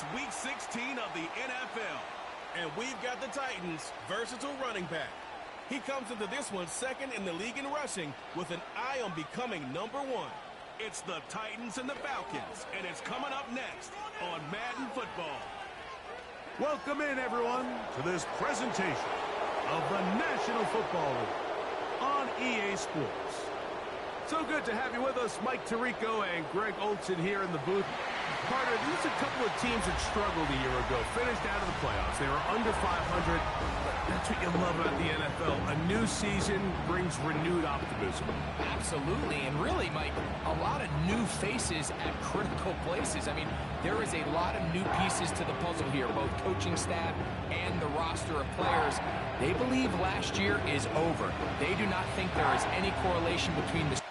It's Week 16 of the NFL, and we've got the Titans' versatile running back. He comes into this one second in the league in rushing with an eye on becoming number one. It's the Titans and the Falcons, and it's coming up next on Madden Football. Welcome in, everyone, to this presentation of the National Football League on EA Sports. So good to have you with us, Mike Tirico and Greg Olson here in the booth. Carter, these are a couple of teams that struggled a year ago, finished out of the playoffs. They were under 500. That's what you love about the NFL. A new season brings renewed optimism. Absolutely, and really, Mike, a lot of new faces at critical places. I mean, there is a lot of new pieces to the puzzle here, both coaching staff and the roster of players. They believe last year is over. They do not think there is any correlation between the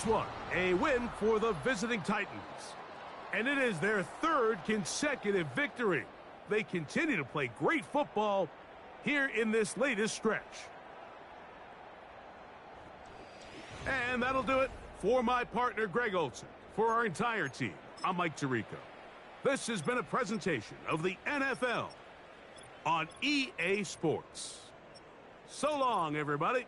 this one, a win for the visiting Titans. And it is their third consecutive victory. They continue to play great football here in this latest stretch. And that'll do it for my partner, Greg Olson. For our entire team, I'm Mike Tirico. This has been a presentation of the NFL on EA Sports. So long, everybody.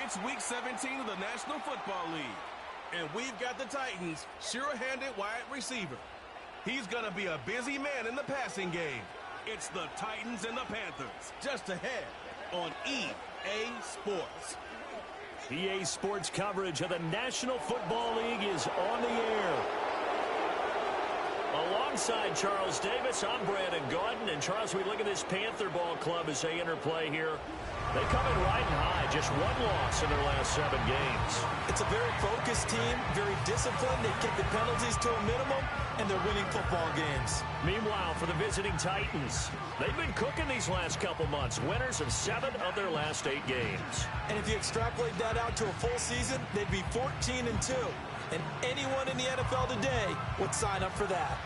It's Week 17 of the National Football League, and we've got the Titans' sure-handed wide receiver. He's going to be a busy man in the passing game. It's the Titans and the Panthers, just ahead on EA Sports. EA Sports coverage of the National Football League is on the air. Alongside Charles Davis, I'm Brandon Gaudin. And Charles, we look at this Panther ball club as they interplay here. They come in riding high, just one loss in their last 7 games. It's a very focused team, very disciplined. They keep the penalties to a minimum, and they're winning football games. Meanwhile, for the visiting Titans, they've been cooking these last couple months, winners of 7 of their last 8 games. And if you extrapolate that out to a full season, they'd be 14-2. And anyone in the NFL today would sign up for that.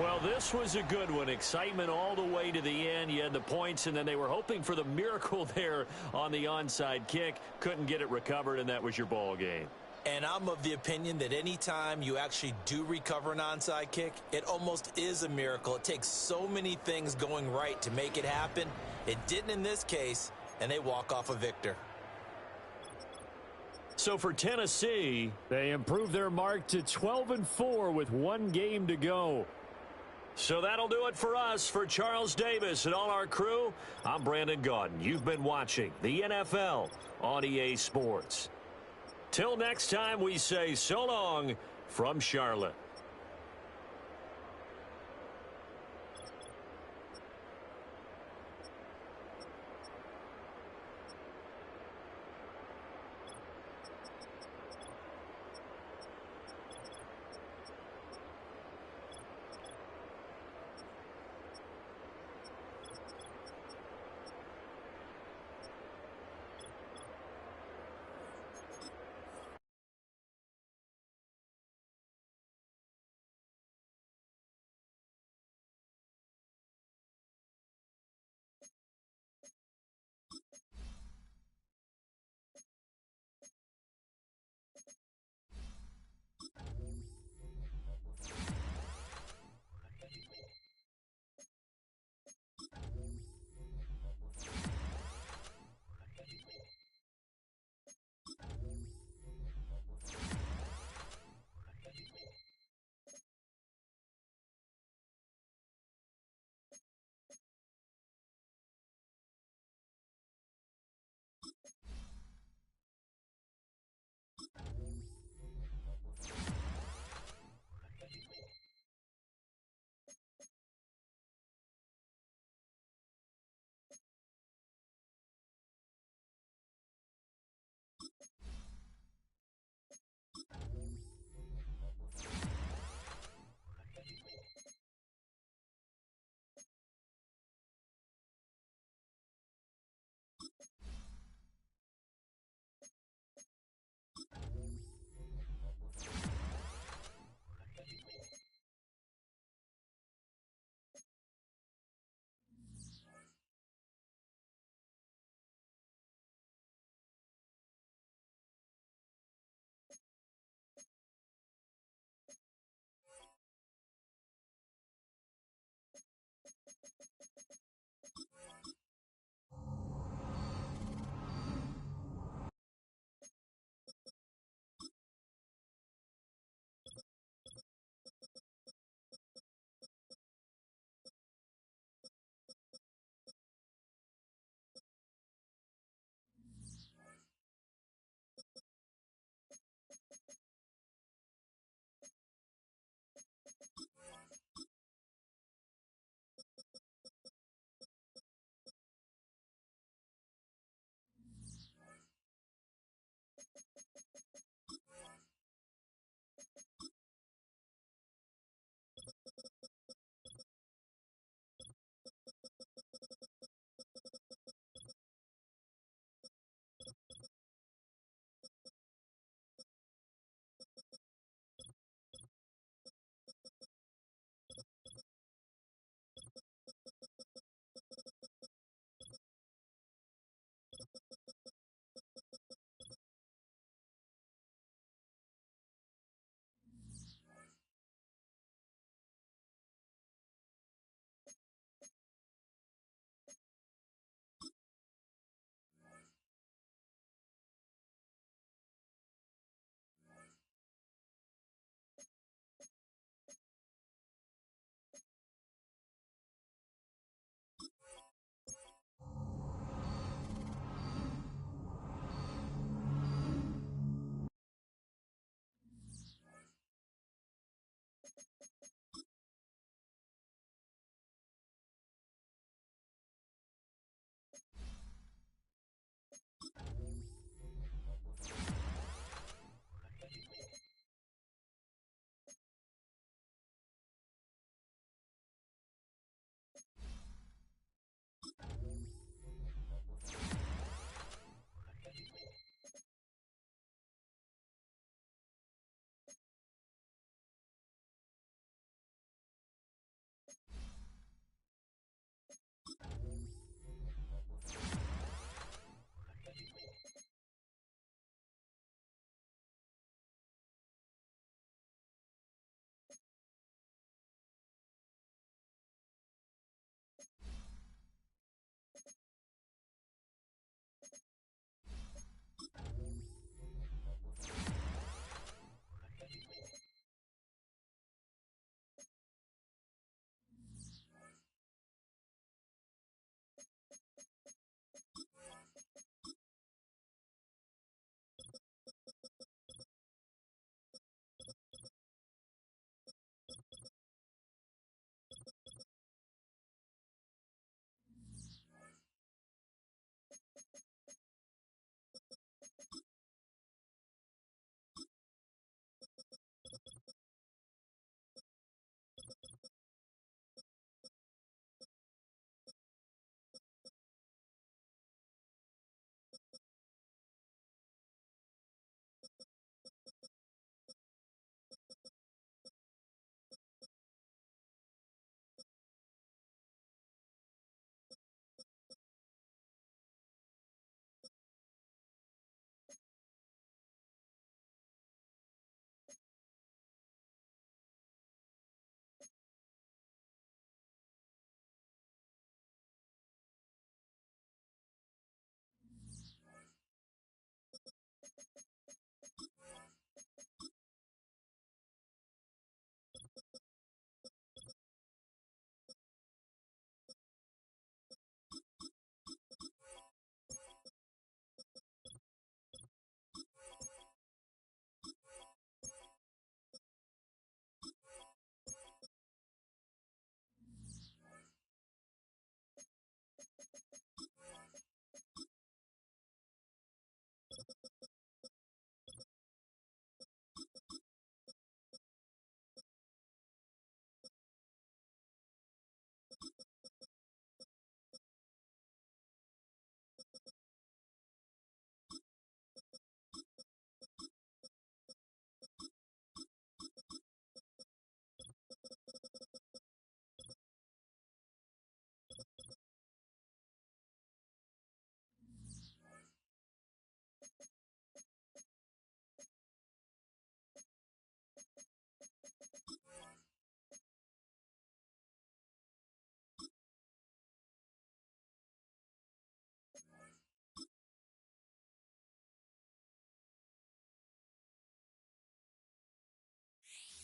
Well, this was a good one. Excitement all the way to the end. You had the points, and then they were hoping for the miracle there on the onside kick. Couldn't get it recovered, and that was your ball game. And I'm of the opinion that anytime you actually do recover an onside kick, it almost is a miracle. It takes so many things going right to make it happen. It didn't in this case, and they walk off a victor. So for Tennessee, they improved their mark to 12-4 with one game to go. So that'll do it for us. For Charles Davis and all our crew, I'm Brandon Gaudin. You've been watching the NFL on EA Sports. Till next time, we say so long from Charlotte.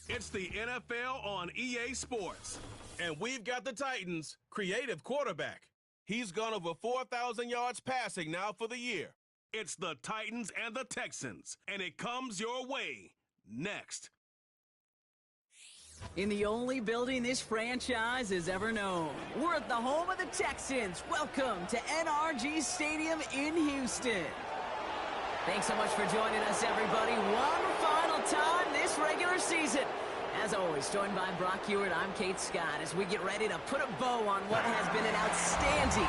It's the NFL on EA Sports. And we've got the Titans' creative quarterback. He's gone over 4,000 yards passing now for the year. It's the Titans and the Texans, and it comes your way next. In the only building this franchise has ever known, we're at the home of the Texans. Welcome to NRG Stadium in Houston. Thanks so much for joining us, everybody. One final time this regular season. As always, joined by Brock Hewitt, I'm Kate Scott as we get ready to put a bow on what has been an outstanding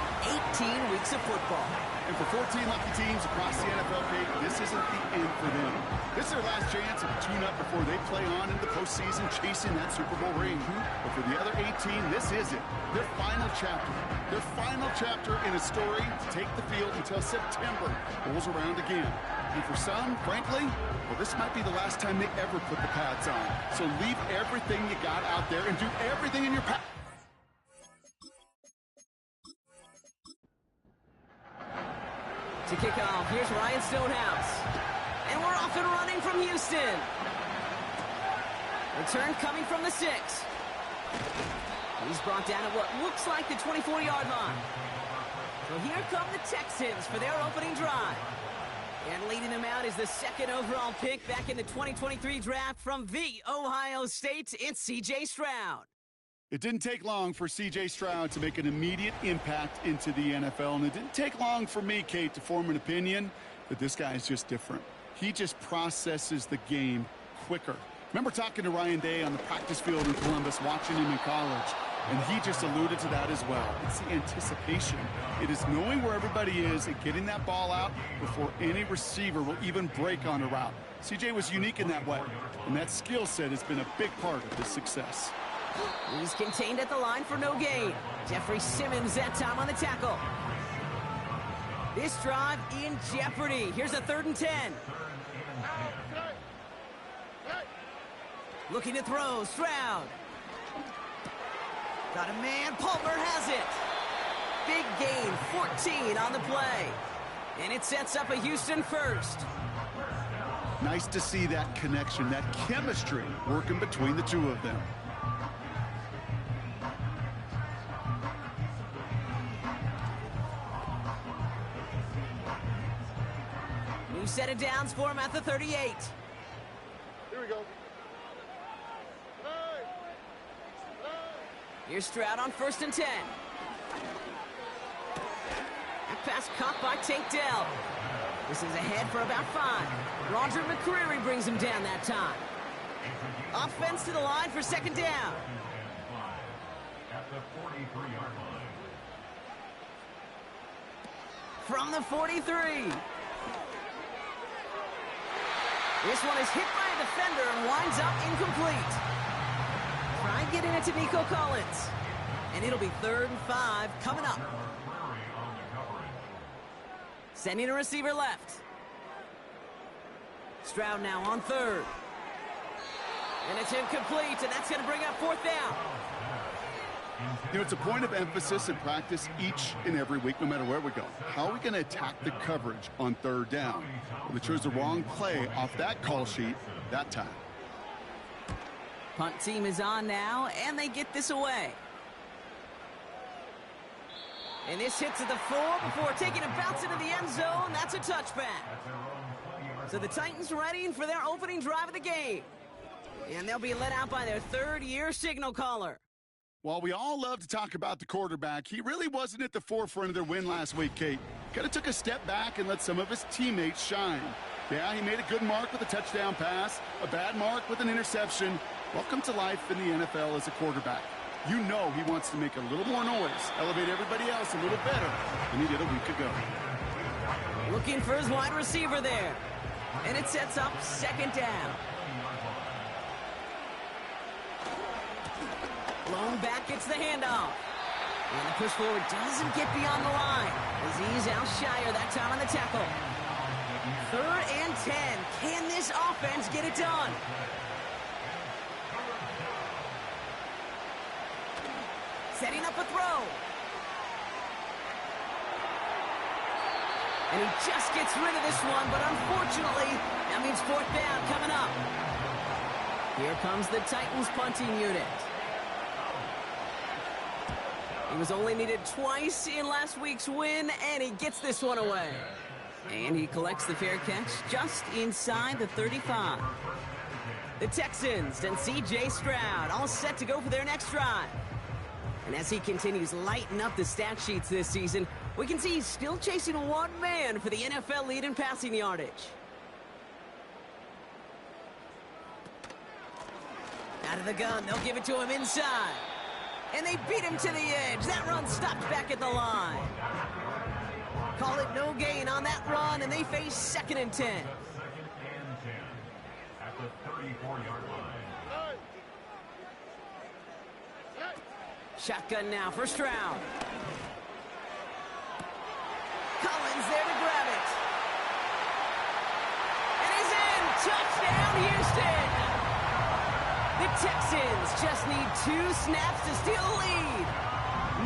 18 weeks of football. And for 14 lucky teams across the NFL, Kate, this isn't the end for them. This is their last chance of a tune-up before they play on into the postseason chasing that Super Bowl ring. But for the other 18, this is it. Their final chapter. Their final chapter in a story to take the field until September rolls around again. And for some, frankly, well, this might be the last time they ever put the pads on. So leave everything you got out there and do everything in your power. To kick off, here's Ryan Stonehouse. And we're off and running from Houston. Return coming from the 6. He's brought down at what looks like the 24-yard line. So here come the Texans for their opening drive. And leading them out is the second overall pick back in the 2023 draft from the Ohio State. It's C.J. Stroud. It didn't take long for C.J. Stroud to make an immediate impact into the NFL, and it didn't take long for me, Kate, to form an opinion that this guy is just different. He just processes the game quicker. Remember talking to Ryan Day on the practice field in Columbus, watching him in college, and he just alluded to that as well. It's the anticipation. It is knowing where everybody is and getting that ball out before any receiver will even break on a route. C.J. was unique in that way, and that skill set has been a big part of his success. He's contained at the line for no gain. Jeffrey Simmons that time on the tackle. This drive in jeopardy. Here's a 3rd and 10. Looking to throw, Stroud. Got a man, Palmer has it. Big gain, 14 on the play. And it sets up a Houston first. Nice to see that connection, that chemistry working between the two of them. New set of downs for him at the 38. Here we go. Here's Stroud on 1st and 10. That pass caught by Tank Dell. This is ahead for about 5. Roger McCreary brings him down that time. Offense to the line for 2nd down. At the 43-yard line. From the 43. This one is hit by a defender and winds up incomplete. Try and get in it to Nico Collins. And it'll be 3rd and 5 coming up. Sending a receiver left. Stroud now on 3rd. And it's incomplete, and that's going to bring up 4th down. You know, it's a point of emphasis in practice each and every week, no matter where we go. How are we going to attack the coverage on 3rd down? Well, they chose the wrong play off that call sheet that time. Punt team is on now, and they get this away. And this hits at the 4 before taking a bounce into the end zone. That's a touchback. So the Titans ready for their opening drive of the game. And they'll be let out by their 3rd-year signal caller. While we all love to talk about the quarterback, he really wasn't at the forefront of their win last week, Kate. Kind of took a step back and let some of his teammates shine. Yeah, he made a good mark with a touchdown pass, a bad mark with an interception. Welcome to life in the NFL as a quarterback. You know he wants to make a little more noise, elevate everybody else a little better than he did a week ago. Looking for his wide receiver there. And it sets up 2nd down. Blown back gets the handoff. And the push forward doesn't get beyond the line. Azeez Al-Shire that time on the tackle. 3rd and 10. Can this offense get it done? Setting up a throw. And he just gets rid of this one, but unfortunately, that means 4th down coming up. Here comes the Titans punting unit. He was only needed twice in last week's win, and he gets this one away. And he collects the fair catch just inside the 35. The Texans and C.J. Stroud all set to go for their next drive. And as he continues lighting up the stat sheets this season, we can see he's still chasing one man for the NFL lead in passing yardage. Out of the gun, they'll give it to him inside. And they beat him to the edge. That run stopped back at the line. Call it no gain on that run, and they face 2nd and 10. Second and 10 at the 34-yard line. Shotgun now for Stroud. Collins there to grab it. And he's in. Touchdown, Houston. The Texans just need 2 snaps to steal the lead.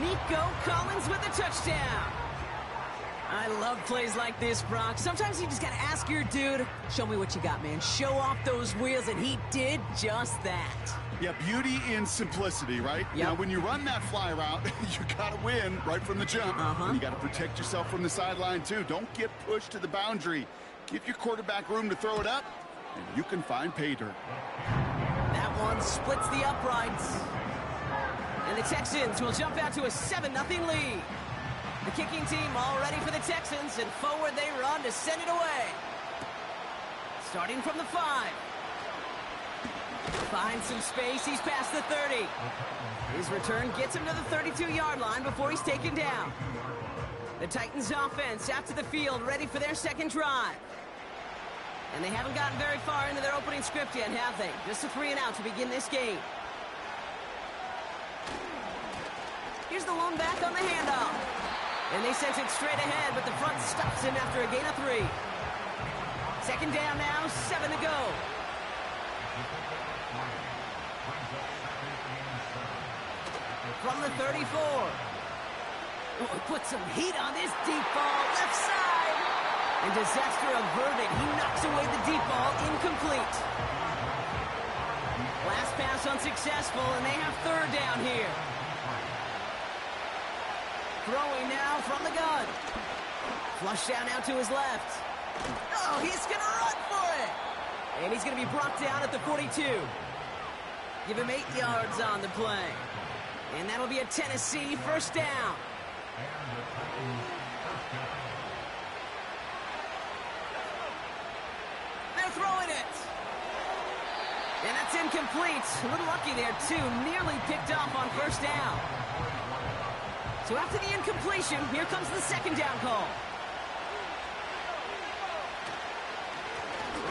Nico Collins with the touchdown. I love plays like this, Brock. Sometimes you just got to ask your dude, show me what you got, man. Show off those wheels, and he did just that. Yeah, beauty in simplicity, right? Yep. Now, when you run that fly route, you got to win right from the jump. And you got to protect yourself from the sideline, too. Don't get pushed to the boundary. Give your quarterback room to throw it up, and you can find pay dirt. That one splits the uprights. And the Texans will jump out to a 7-0 lead. The kicking team all ready for the Texans, and forward they run to send it away. Starting from the 5. Finds some space, he's past the 30. His return gets him to the 32-yard line before he's taken down. The Titans offense out to the field, ready for their second drive. And they haven't gotten very far into their opening script yet, have they? Just a 3-and-out to begin this game. Here's the lone back on the handoff. And they sent it straight ahead, but the front stops him after a gain of 3. Second down now, 7 to go. From the 34. Oh, put some heat on this deep ball, left side. And disaster averted. He knocks away the deep ball, incomplete. Last pass unsuccessful, and they have 3rd down here. Throwing now from the gun. Flush down out to his left. Oh, he's going to run for it. And he's going to be brought down at the 42. Give him 8 yards on the play. And that'll be a Tennessee 1st down. They're throwing it. And that's incomplete. A little lucky there, too. Nearly picked off on 1st down. So after the incompletion, here comes the 2nd down call.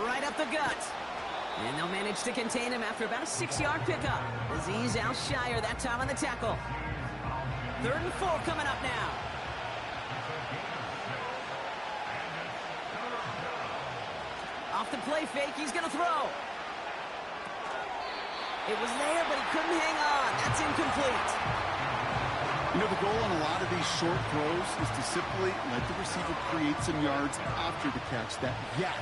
Right up the gut. And they'll manage to contain him after about a 6-yard pickup. Azeez Al-Shire that time on the tackle. 3rd and 4 coming up now. Off the play fake, he's going to throw. It was there, but he couldn't hang on. That's incomplete. You know, the goal on a lot of these short throws is to simply let the receiver create some yards after the catch, that yak.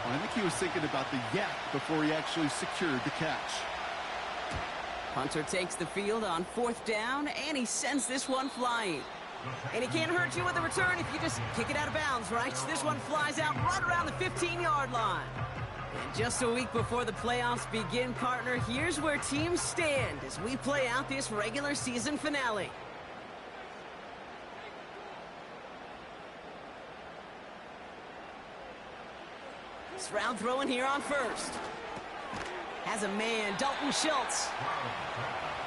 Well, I think he was thinking about the yak before he actually secured the catch. Hunter takes the field on 4th down, and he sends this one flying. And he can't hurt you with a return if you just kick it out of bounds, right? This one flies out right around the 15-yard line. And just a week before the playoffs begin, partner, here's where teams stand as we play out this regular season finale. Stroud throwing here on 1st. Has a man, Dalton Schultz.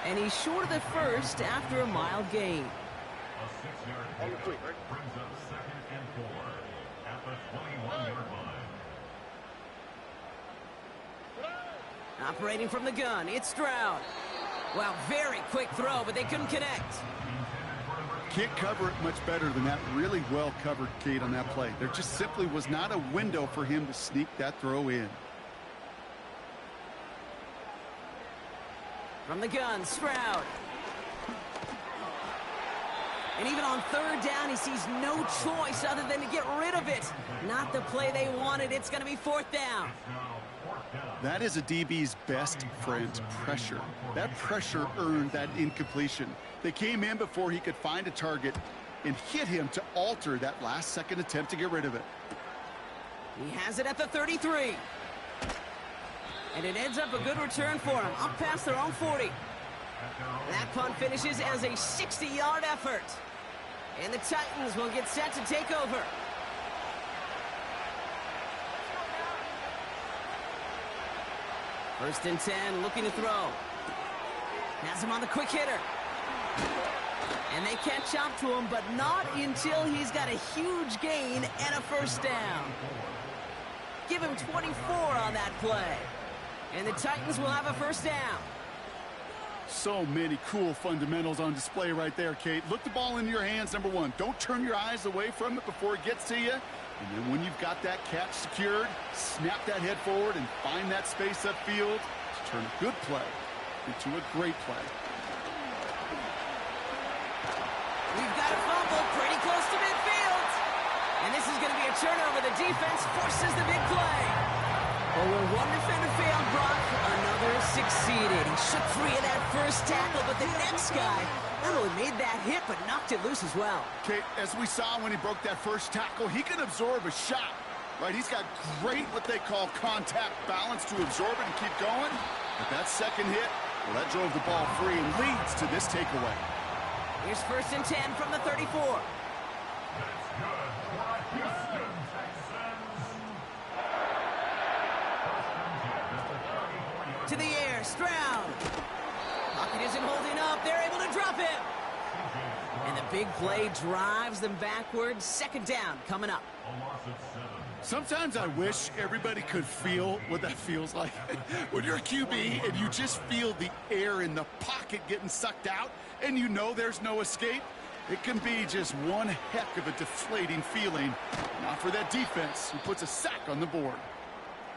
And he's short of the 1st after a mild gain. A 6-yard pickup brings up 2nd and 4 at the 21-yard line. Operating from the gun, it's Stroud. Wow, very quick throw, but they couldn't connect. Can't cover it much better than that. Really well covered, Kate, on that play. There just simply was not a window for him to sneak that throw in. From the gun, Stroud. And even on 3rd down, he sees no choice other than to get rid of it. Not the play they wanted. It's going to be 4th down. Now 4th That is a DB's best friend, pressure. That pressure earned that incompletion. They came in before he could find a target and hit him to alter that last-second attempt to get rid of it. He has it at the 33. And it ends up a good return for him, up past their own 40. That punt finishes as a 60-yard effort. And the Titans will get set to take over. First and 10, looking to throw. Has him on the quick hitter. And they catch up to him, but not until he's got a huge gain and a first down. Give him 24 on that play. And the Titans will have a first down. So many cool fundamentals on display right there, Kate. Look the ball in your hands, number one. Don't turn your eyes away from it before it gets to you. And then when you've got that catch secured, snap that head forward and find that space upfield to turn a good play into a great play. We've got a fumble pretty close to midfield. And this is going to be a turnover. The defense forces the big play. Well, where one defender failed, Brock, another succeeded. He shook free of that first tackle, but the next guy not only made that hit, but knocked it loose as well. Kate, as we saw when he broke that first tackle, he can absorb a shot, right? He's got great, what they call contact balance to absorb it and keep going. But that second hit, well, that drove the ball free and leads to this takeaway. Here's first and 10 from the 34. To the air, Stroud. Pocket isn't holding up. They're able to drop it. And the big play drives them backwards. Second down coming up. Sometimes I wish everybody could feel what that feels like. When you're a QB and you just feel the air in the pocket getting sucked out and you know there's no escape, it can be just one heck of a deflating feeling. Not for that defense who puts a sack on the board.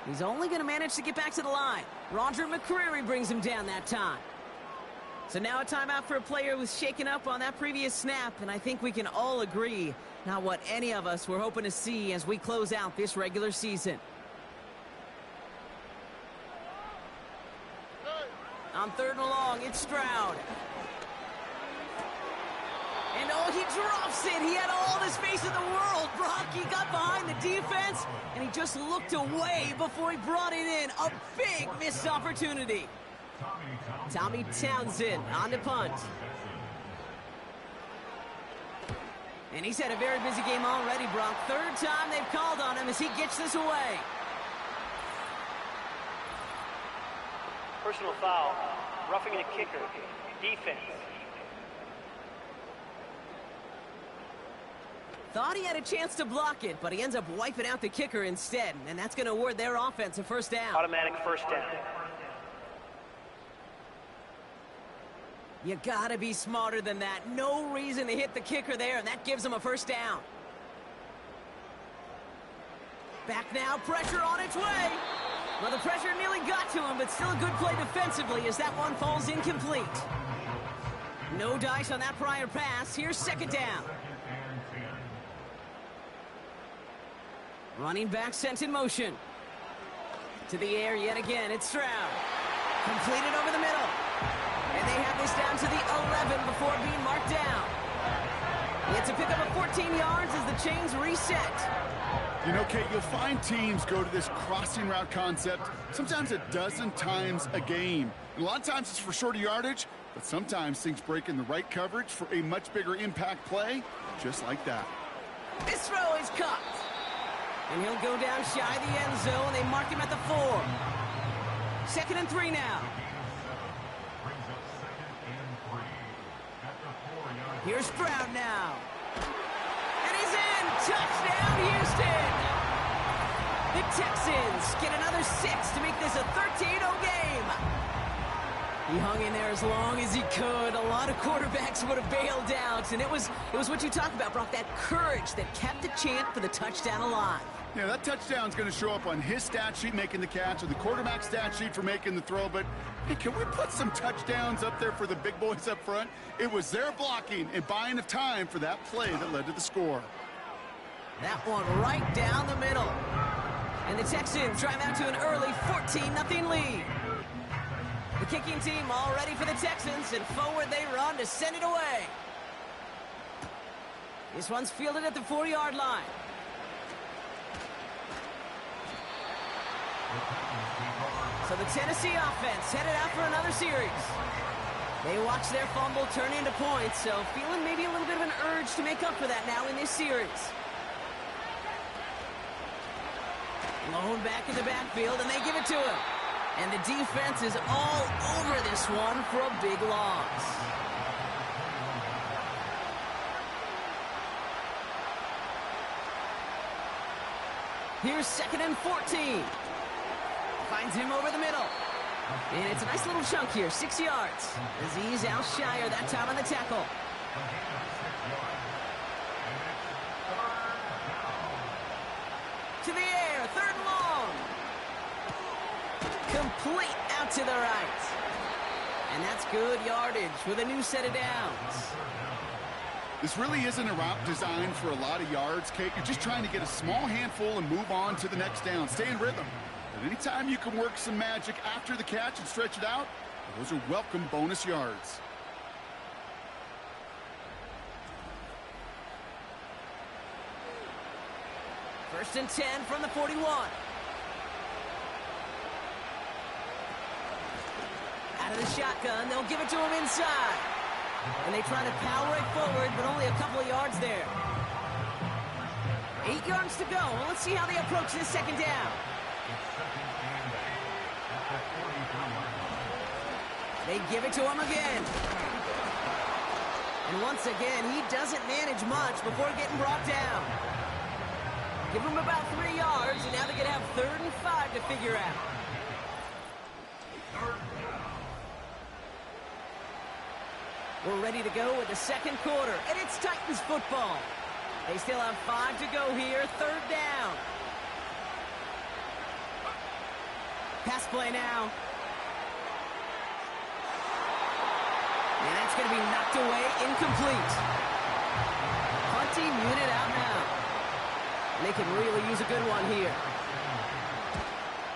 He's only going to manage to get back to the line. Roger McCreary brings him down that time. So now a timeout for a player who was shaken up on that previous snap, and I think we can all agree, not what any of us were hoping to see as we close out this regular season. On third and long, it's Stroud. And oh, he drops it. He had all the space in the world, Brock. He got behind the defense, and he just looked away before he brought it in. A big missed opportunity. Tommy Townsend on the punt. And he's had a very busy game already, Brock. Third time they've called on him as he gets this away. Personal foul. Roughing the kicker. Defense. Thought he had a chance to block it, but he ends up wiping out the kicker instead. And that's going to award their offense a first down. Automatic first down. You gotta be smarter than that. No reason to hit the kicker there, and that gives him a first down. Back now, pressure on its way. Well, the pressure nearly got to him, but still a good play defensively as that one falls incomplete. No dice on that prior pass. Here's second down. Running back sent in motion. To the air yet again, it's Stroud. Completed over the middle. And they have this down to the 11 before being marked down. It's a pickup of 14 yards as the chains reset. You know, Kate, you'll find teams go to this crossing route concept sometimes a dozen times a game. And a lot of times it's for shorter yardage, but sometimes things break in the right coverage for a much bigger impact play, just like that. This throw is caught. And he'll go down shy of the end zone. They mark him at the 4. Second and 3 now. Here's Stroud now. And he's in. Touchdown, Houston. The Texans get another 6 to make this a 13-0 game. He hung in there as long as he could. A lot of quarterbacks would have bailed out. And it was what you talk about, Brock, that courage that kept the chant for the touchdown alive. Yeah, that touchdown's going to show up on his stat sheet making the catch or the quarterback stat sheet for making the throw. But, hey, can we put some touchdowns up there for the big boys up front? It was their blocking and buying of time for that play that led to the score. That one right down the middle. And the Texans drive out to an early 14-0 lead. The kicking team all ready for the Texans, and forward they run to send it away. This one's fielded at the 4-yard line. So the Tennessee offense headed out for another series. They watch their fumble turn into points, so feeling maybe a little bit of an urge to make up for that now in this series. Lone back in the backfield, and they give it to him. And the defense is all over this one for a big loss. Here's 2nd and 14. Finds him over the middle. And it's a nice little chunk here, 6 yards. Azeez Al-Shire that time on the tackle. To the air, 3rd and long. Complete out to the right. And that's good yardage with a new set of downs. This really isn't a route designed for a lot of yards, Kate. You're just trying to get a small handful and move on to the next down. Stay in rhythm. But anytime you can work some magic after the catch and stretch it out, those are welcome bonus yards. First and 10 from the 41. Out of the shotgun, they'll give it to him inside. And they try to power it forward, but only a couple of yards there. 8 yards to go. Well, let's see how they approach this 2nd down. They give it to him again. And once again, he doesn't manage much before getting brought down. Give him about 3 yards, and now they're going to have 3rd and 5 to figure out. We're ready to go with the 2nd quarter, and it's Titans football. They still have 5 to go here, 3rd down. Pass play now. And that's going to be knocked away, incomplete. Punting unit out now. And they can really use a good one here.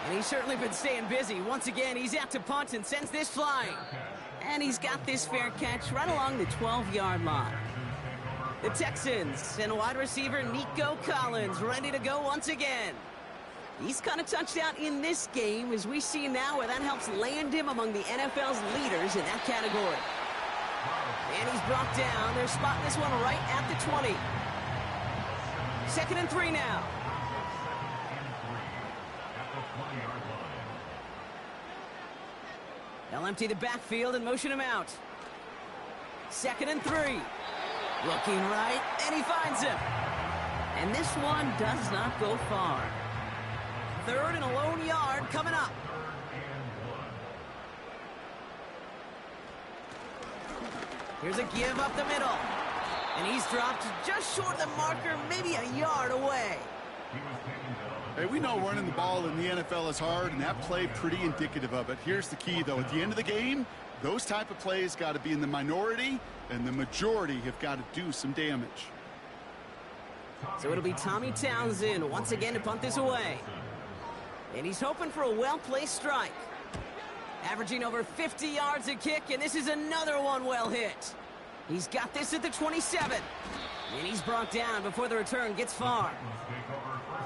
And he's certainly been staying busy. Once again, he's out to punt and sends this flying. And he's got this fair catch right along the 12-yard line. The Texans send wide receiver Nico Collins ready to go once again. He's kind of touched out in this game, as we see now where that helps land him among the NFL's leaders in that category. And he's brought down. They're spotting this one right at the 20. 2nd and 3 now. They'll empty the backfield and motion him out. 2nd and 3. Looking right, and he finds him. And this one does not go far. 3rd and a lone yard coming up. Here's a give up the middle. And he's dropped just short of the marker, maybe a yard away. Hey, we know running the ball in the NFL is hard, and that play pretty indicative of it. Here's the key, though. At the end of the game, those type of plays got to be in the minority, and the majority have got to do some damage. So it'll be Tommy Townsend once again to punt this away. And he's hoping for a well-placed strike. Averaging over 50 yards a kick, and this is another one well hit. He's got this at the 27. And he's brought down before the return gets far.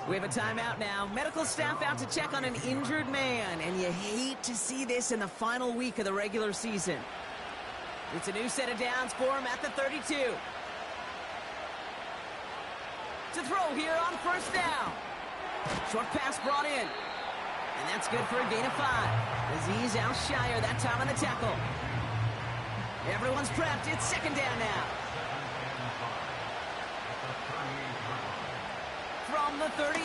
We have a timeout now. Medical staff out to check on an injured man, and you hate to see this in the final week of the regular season. It's a new set of downs for him at the 32. To throw here on 1st down. Short pass brought in. And that's good for a gain of 5. Azeez Al-Shire that time on the tackle. Everyone's prepped. It's 2nd down now. From the 38.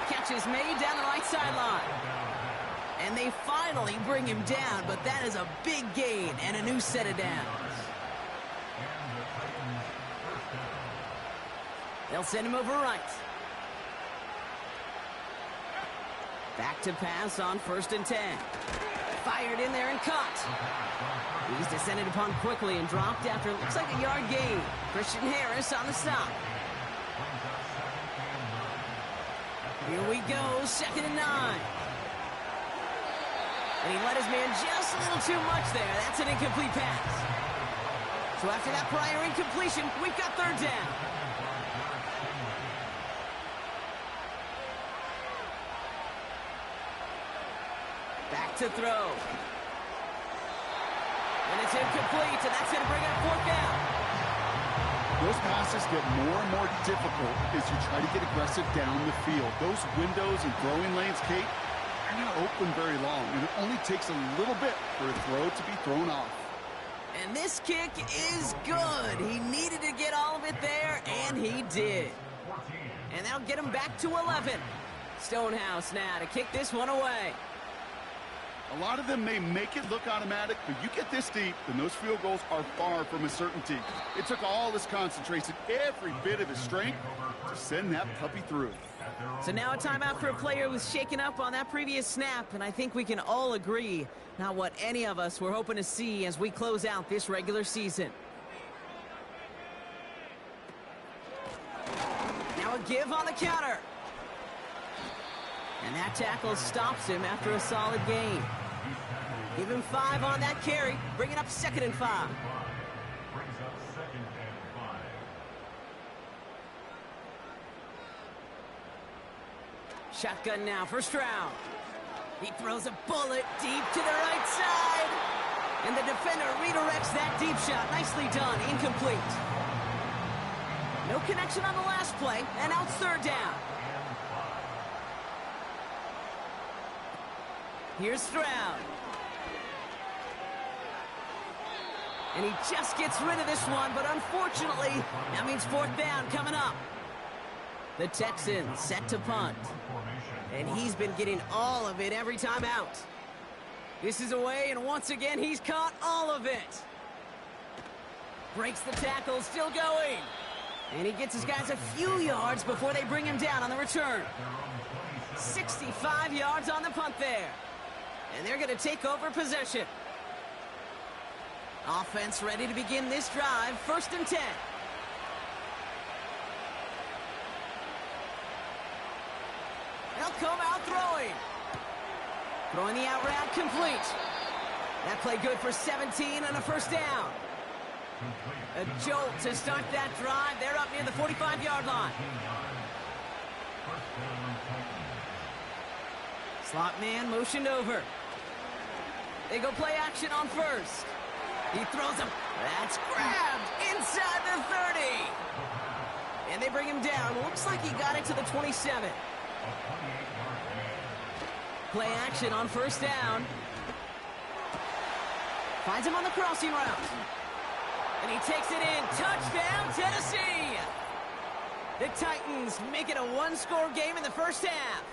Catch is made down the right sideline. And they finally bring him down, but that is a big gain and a new set of downs. They'll send him over right. Back to pass on 1st and 10. Fired in there and caught. He's descended upon quickly and dropped after it looks like a yard gain. Christian Harris on the stop. Here we go, 2nd and 9. And he let his man just a little too much there. That's an incomplete pass. So after that prior incompletion, we've got 3rd down. Back to throw. And it's incomplete, and that's going to bring up 4th down. Those passes get more and more difficult as you try to get aggressive down the field. Those windows and throwing lanes, Kate, are not open very long, and it only takes a little bit for a throw to be thrown off. And this kick is good. He needed to get all of it there, and he did. And that'll get him back to 11. Stonehouse now to kick this one away. A lot of them may make it look automatic, but you get this deep, and those field goals are far from a certainty. It took all his concentration, every bit of his strength, to send that puppy through. So now a timeout for a player who was shaken up on that previous snap, and I think we can all agree not what any of us were hoping to see as we close out this regular season. Now a give on the counter. And that tackle stops him after a solid gain. Give him 5 on that carry, bring it up 2nd and 5. Brings up 2nd and 5. Shotgun now for Stroud. He throws a bullet deep to the right side. And the defender redirects that deep shot. Nicely done, incomplete. No connection on the last play, and now it's 3rd down. Here's Stroud. And he just gets rid of this one, but unfortunately, that means 4th down coming up. The Texans set to punt. And he's been getting all of it every time out. This is away, and once again, he's caught all of it. Breaks the tackle, still going. And he gets his guys a few yards before they bring him down on the return. 65 yards on the punt there. And they're going to take over possession. Offense ready to begin this drive. 1st and 10. They'll come out throwing. Throwing the out route complete. That play good for 17 and a 1st down. A jolt to start that drive. They're up near the 45-yard line. Slot man motioned over. They go play action on 1st. He throws him. That's grabbed inside the 30. And they bring him down. Looks like he got it to the 27. Play action on 1st down. Finds him on the crossing route. And he takes it in. Touchdown, Tennessee! The Titans make it a 1-score game in the 1st half.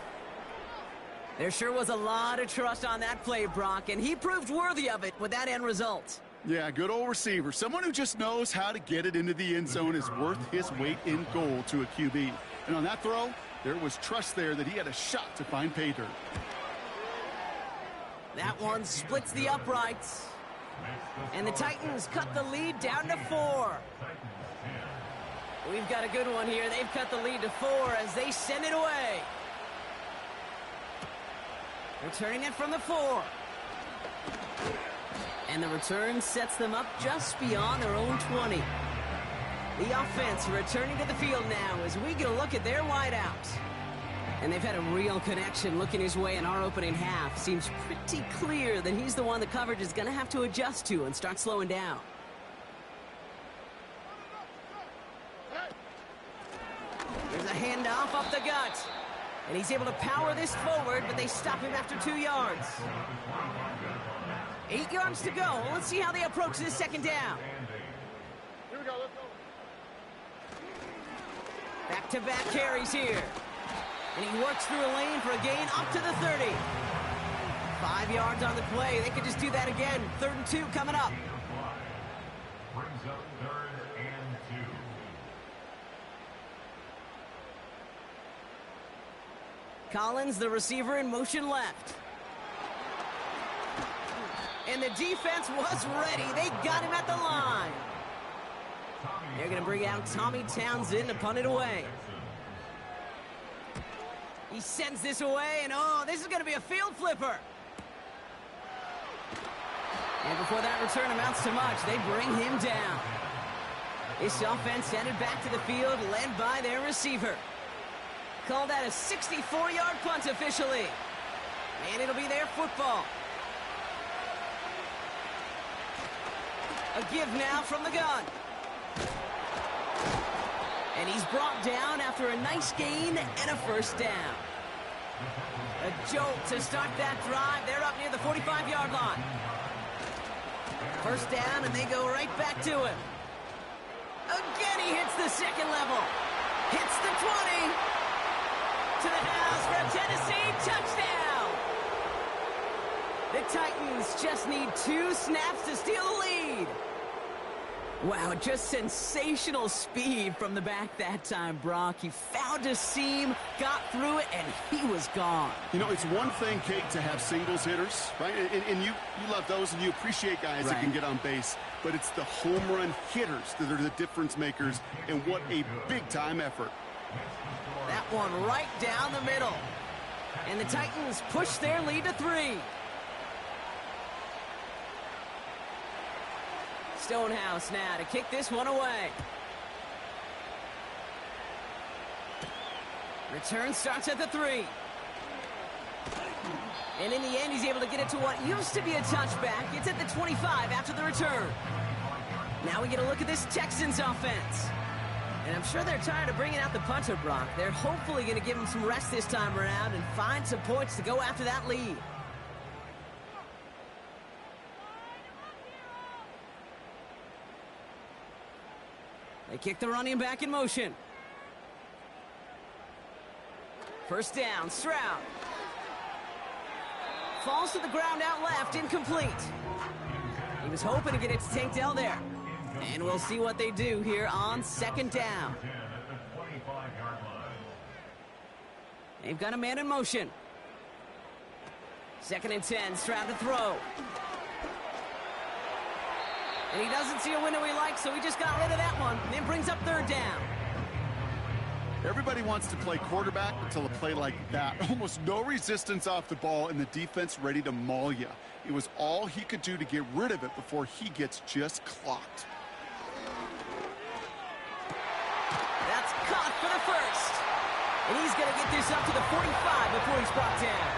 There sure was a lot of trust on that play, Brock, and he proved worthy of it with that end result. Yeah, good old receiver. Someone who just knows how to get it into the end zone is worth his weight in gold to a QB. And on that throw, there was trust there that he had a shot to find pay dirt. That one splits the uprights. And the Titans cut the lead down to 4. We've got a good one here. They've cut the lead to 4 as they send it away. Returning it from the 4. And the return sets them up just beyond their own 20. The offense returning to the field now as we get a look at their wideouts. And they've had a real connection looking his way in our opening half. Seems pretty clear that he's the one the coverage is going to have to adjust to and start slowing down. There's a handoff up the gut. And he's able to power this forward, but they stop him after 2 yards. 8 yards to go. Let's see how they approach this 2nd down. Here we go, let's go. Back-to-back carries here. And he works through a lane for a gain up to the 30. 5 yards on the play. They could just do that again. 3rd and 2 coming up. Brings up 3rd and 2. Collins, the receiver, in motion left. And the defense was ready. They got him at the line. They're going to bring out Tommy Townsend to punt it away. He sends this away, and oh, this is going to be a field flipper. And before that return amounts to much, they bring him down. This offense headed back to the field, led by their receiver. Called that a 64-yard punt officially. And it'll be their football. A give now from the gun. And he's brought down after a nice gain and a first down. A jolt to start that drive. They're up near the 45-yard line. First down, and they go right back to him. Again, he hits the second level. Hits the 20. To the house for a Tennessee touchdown. The Titans just need 2 snaps to steal the lead. Wow, just sensational speed from the back that time, Brock. He found a seam, got through it, and he was gone. You know, it's one thing, Kate, to have singles hitters, right? And you love those, and you appreciate guys that can get on base. But it's the home run hitters that are the difference makers, and what a big-time effort. That one right down the middle. And the Titans push their lead to 3. Stonehouse now to kick this one away. Return starts at the 3. And in the end, he's able to get it to what used to be a touchback. It's at the 25 after the return. Now we get a look at this Texans offense. And I'm sure they're tired of bringing out the punter, Brock. They're hopefully going to give him some rest this time around and find some points to go after that lead. They kick the running back in motion. First down, Stroud. Falls to the ground out left, incomplete. He was hoping to get it to Tank Dell there. And we'll see what they do here on second down. They've got a man in motion. 2nd and 10, Stroud to throw. And he doesn't see a window he likes, so he just got rid of that one. And then brings up 3rd down. Everybody wants to play quarterback until a play like that. Almost no resistance off the ball, and the defense ready to maul you. It was all he could do to get rid of it before he gets just clocked. That's caught for the first. And he's going to get this up to the 45 before he's brought down.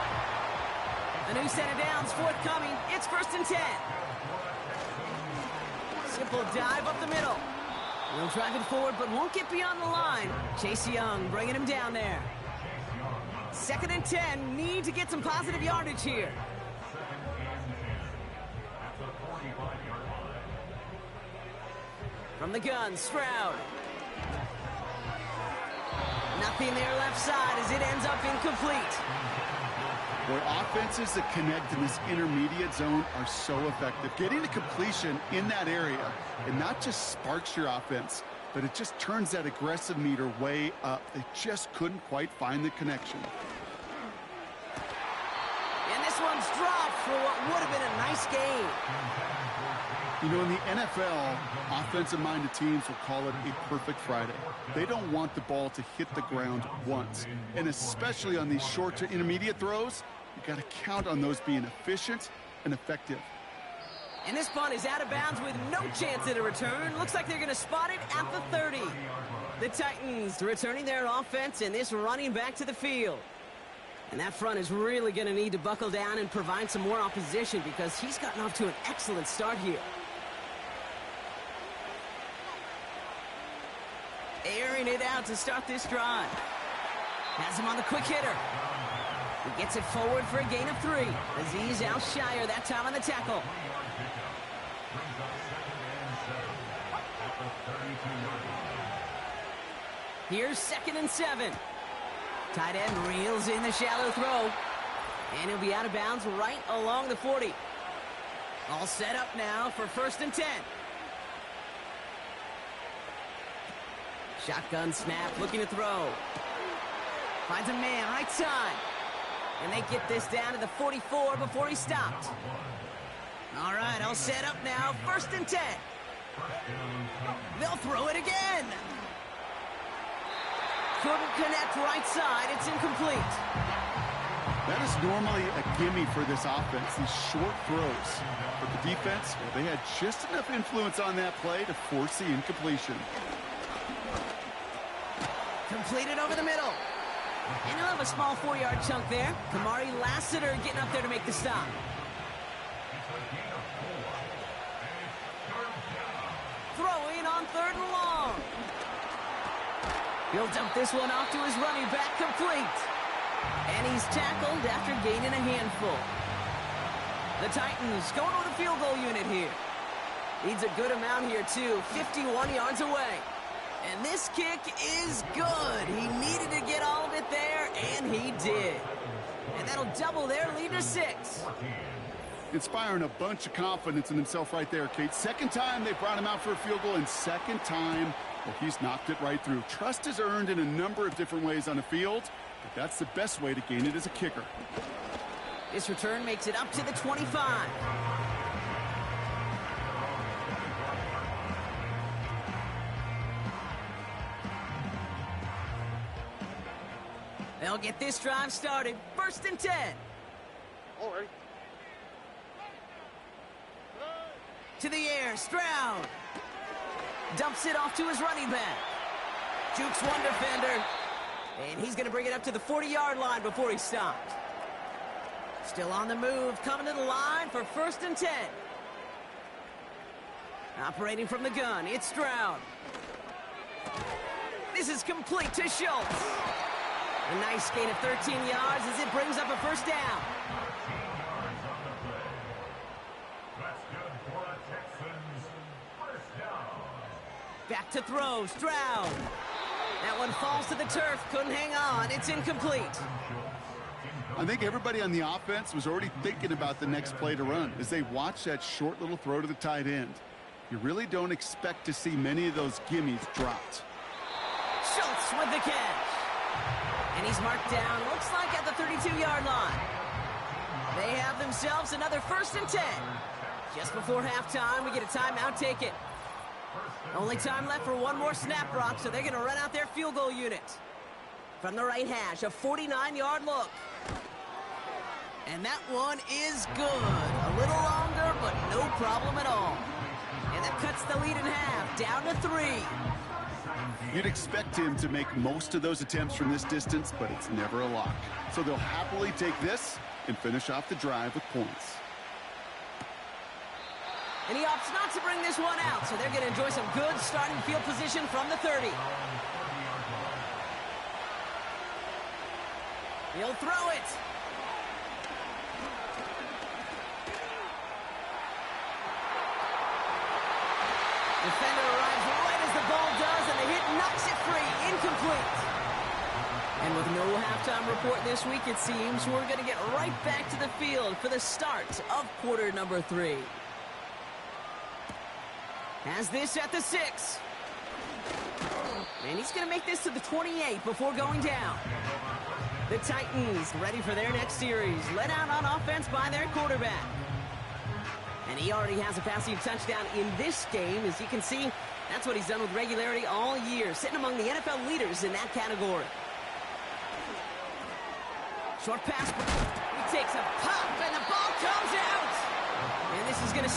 A new set of downs forthcoming. It's 1st and 10. Simple dive up the middle. He'll drive it forward, but won't get beyond the line. Chase Young bringing him down there. 2nd and 10. Need to get some positive yardage here. From the gun, Stroud. Nothing there left side as it ends up incomplete. Boy, offenses that connect in this intermediate zone are so effective. Getting a completion in that area, it not just sparks your offense, but it just turns that aggressive meter way up. They just couldn't quite find the connection. And this one's dropped for what would have been a nice game. You know, in the NFL, offensive-minded teams will call it a perfect Friday. They don't want the ball to hit the ground once. And especially on these short to intermediate throws, you got to count on those being efficient and effective. And this punt is out of bounds with no chance at a return. Looks like they're going to spot it at the 30. The Titans returning their offense and this running back to the field. And that front is really going to need to buckle down and provide some more opposition because he's gotten off to an excellent start here. Airing it out to start this drive. Has him on the quick hitter. He gets it forward for a gain of 3. Aziz Al-Shire that time on the tackle. Here's 2nd and 7. Tight end reels in the shallow throw. And he'll be out of bounds right along the 40. All set up now for 1st and 10. Shotgun snap, looking to throw. Finds a man, right side. And they get this down to the 44 before he stopped. All right, all set up now, 1st and 10. They'll throw it again. couldn't connect right side. It's incomplete. That is normally a gimme for this offense, these short throws. But the defense, well, they had just enough influence on that play to force the incompletion. Completed over the middle. And he'll have a small 4-yard chunk there. Kamari Lassiter getting up there to make the stop. Throwing on 3rd and long. He'll dump this one off to his running back, complete. And he's tackled after gaining a handful. The Titans going with a field goal unit here. Needs a good amount here, too. 51 yards away. And this kick is good. He needed to get all of it there, and he did. And that'll double their lead to 6. Inspiring a bunch of confidence in himself right there, Kate. Second time they brought him out for a field goal, and second time, well, he's knocked it right through. Trust is earned in a number of different ways on the field, but that's the best way to gain it as a kicker. This return makes it up to the 25. They'll get this drive started. 1st and 10. All right. To the air, Stroud. Dumps it off to his running back. Jukes one defender. And he's going to bring it up to the 40-yard line before he stopped. Still on the move, coming to the line for 1st and 10. Operating from the gun, it's Stroud. This is complete to Schultz. A nice gain of 13 yards as it brings up a 1st down. Back to throw, Stroud. That one falls to the turf, couldn't hang on, it's incomplete. I think everybody on the offense was already thinking about the next play to run as they watch that short little throw to the tight end. You really don't expect to see many of those gimmies dropped. Schultz with the catch. And he's marked down, looks like at the 32-yard line. They have themselves another 1st and 10. Just before halftime, we get a timeout, take it. Only time left for one more snap, Brock, so they're going to run out their field goal unit. From the right hash, a 49-yard look. And that one is good. A little longer, but no problem at all. And that cuts the lead in half, down to 3. You'd expect him to make most of those attempts from this distance, but it's never a lock. So they'll happily take this and finish off the drive with points. And he opts not to bring this one out, so they're going to enjoy some good starting field position from the 30. He'll throw it. Defender arrives right as the ball does, and the hit knocks it free. Incomplete. And with no halftime report this week, it seems we're going to get right back to the field for the start of quarter number 3. Has this at the 6. And he's going to make this to the 28 before going down. The Titans ready for their next series, led out on offense by their quarterback. And he already has a passing touchdown in this game. As you can see, that's what he's done with regularity all year, sitting among the NFL leaders in that category. Short pass. He takes a pop, and the ball comes out. And this is going to...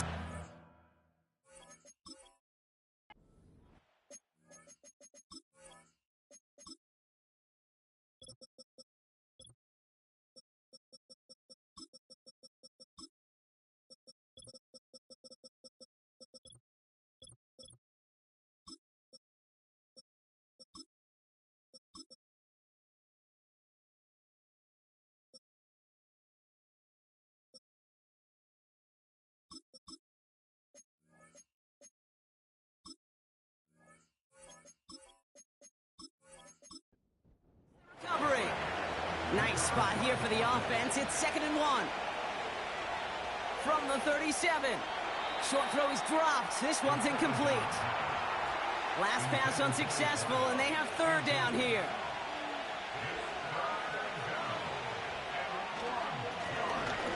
Nice spot here for the offense. It's 2nd and 1. From the 37. Short throw is dropped. This one's incomplete. Last pass unsuccessful, and they have 3rd down here.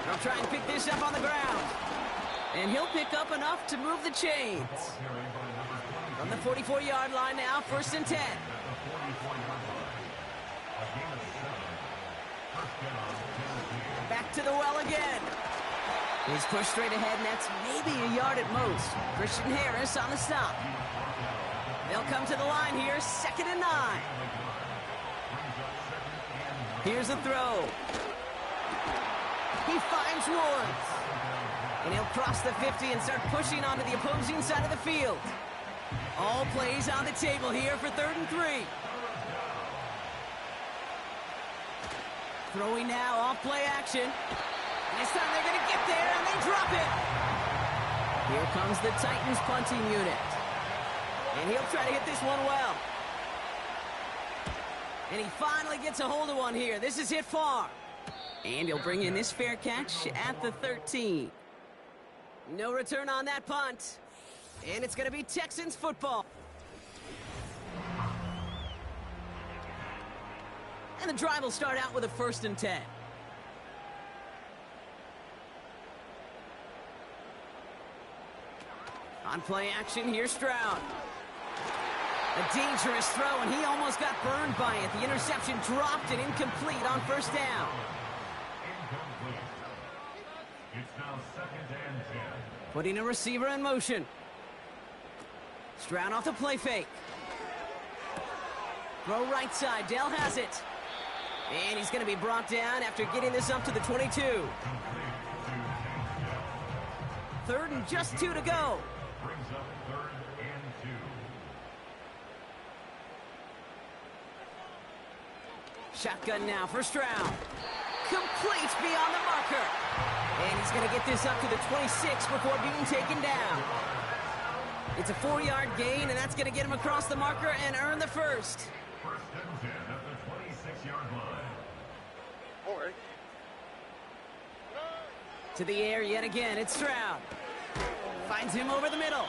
They'll try and pick this up on the ground. And he'll pick up enough to move the chains. From the 44-yard line now, 1st and 10. Back to the well again. He's pushed straight ahead, and that's maybe a yard at most. Christian Harris on the stop. They'll come to the line here, 2nd and 9. Here's a throw. He finds Woods. And he'll cross the 50 and start pushing onto the opposing side of the field. All plays on the table here for 3rd and 3. Throwing now, off play action. And this time they're going to get there, and they drop it. Here comes the Titans punting unit. And he'll try to hit this one well. And he finally gets a hold of one here. This is hit far. And he'll bring in this fair catch at the 13. No return on that punt. And it's going to be Texans football. And the drive will start out with a 1st and 10. On play action, here's Stroud. A dangerous throw, and he almost got burned by it. The interception dropped and incomplete on 1st down. Incomplete. It's now 2nd and 10. Putting a receiver in motion. Stroud off the play fake. Throw right side. Dell has it. And he's going to be brought down after getting this up to the 22. 3rd and just 2 to go. Brings up 3rd and 2. Shotgun now for Stroud. Complete beyond the marker. And he's going to get this up to the 26 before being taken down. It's a 4-yard gain, and that's going to get him across the marker and earn the 1st. 1st and 10 at the 26-yard line. All right. To the air yet again, it's Stroud. Finds him over the middle.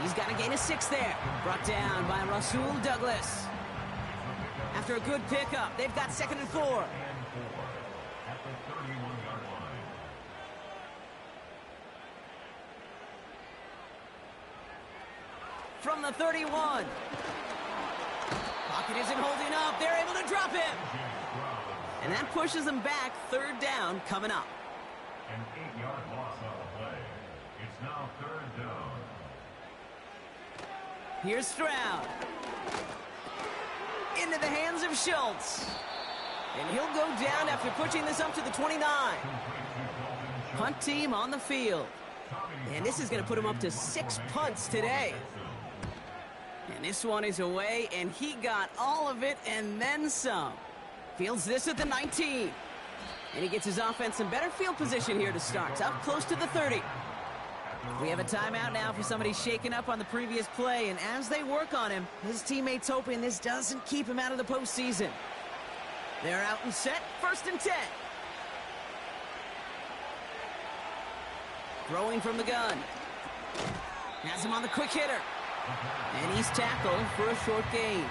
He's got a gain of 6 there. Brought down by Rasul Douglas. After a good pickup, they've got 2nd and 4. And 4 at the 31-yard line. From the 31. Pocket isn't holding up. They're able to drop him. And that pushes them back. 3rd down coming up. An 8-yard loss on the play. It's now 3rd down. Here's Stroud. Into the hands of Schultz. And he'll go down after pushing this up to the 29. Punt team on the field. And this is going to put him up to 6 punts today. And this one is away, and he got all of it and then some. Fields this at the 19. And he gets his offense in better field position here to start. Up close to the 30. We have a timeout now for somebody shaken up on the previous play, and as they work on him, his teammates hoping this doesn't keep him out of the postseason. They're out and set, 1st and 10. Throwing from the gun. Has him on the quick hitter. And he's tackled for a short gain.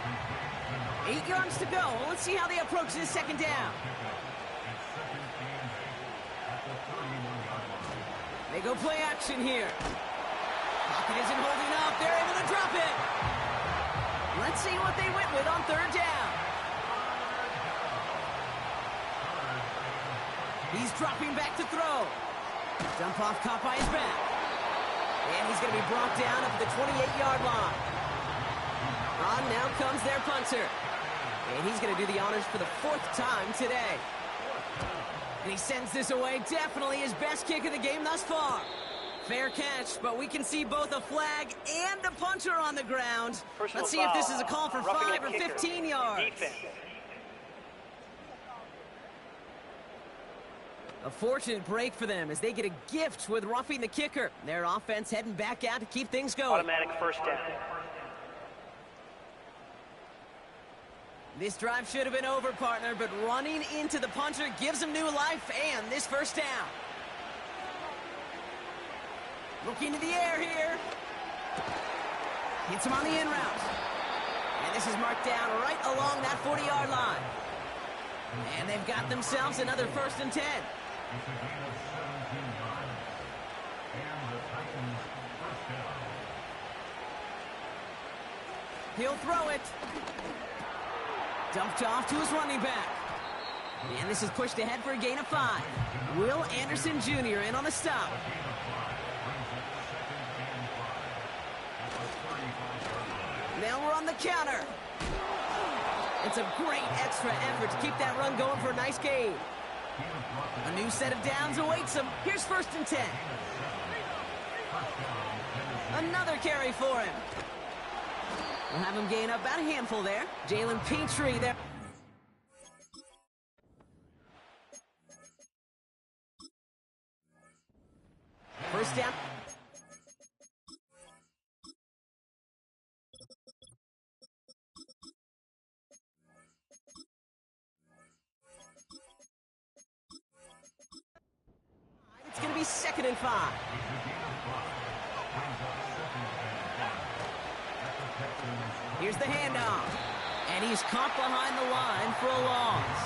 8 yards to go. Let's see how they approach this 2nd down. They go play action here. Pocket isn't holding up. They're able to drop it. Let's see what they went with on 3rd down. He's dropping back to throw. Dump off caught by his back. And he's going to be brought down at the 28-yard line. On now comes their punter. And he's going to do the honors for the 4th time today. And he sends this away. Definitely his best kick of the game thus far. Fair catch, but we can see both a flag and a punter on the ground. Let's see if this is a call for 5 or 15 yards. A fortunate break for them as they get a gift with roughing the kicker. Their offense heading back out to keep things going. Automatic 1st down. This drive should have been over, partner, but running into the punter gives him new life and this 1st down. Looking to the air here. Hits him on the in route. And this is marked down right along that 40-yard line. And they've got themselves another 1st and 10. It's a gain of 17 yards. And the Titans 1st down. He'll throw it. Dumped off to his running back. And this is pushed ahead for a gain of 5. Will Anderson Jr. in on the stop. Now we're on the counter. It's a great extra effort to keep that run going for a nice gain. A new set of downs awaits him. Here's 1st and 10. Another carry for him. We'll have him gain up about a handful there. Jalen Petrie there. First down. It's going to be 2nd and 5. Here's the handoff. And he's caught behind the line for a loss.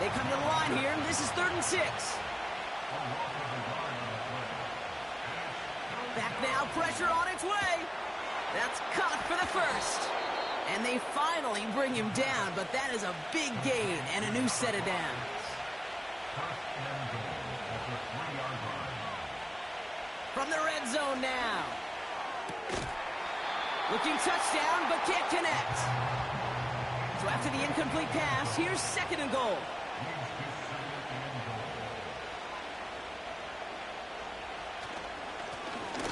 They come to the line here, and this is 3rd and 6. Back now, pressure on its way. That's caught for the 1st. And they finally bring him down, but that is a big gain and a new set of downs. From the red zone now. Looking touchdown, but can't connect. So after the incomplete pass, here's 2nd and goal.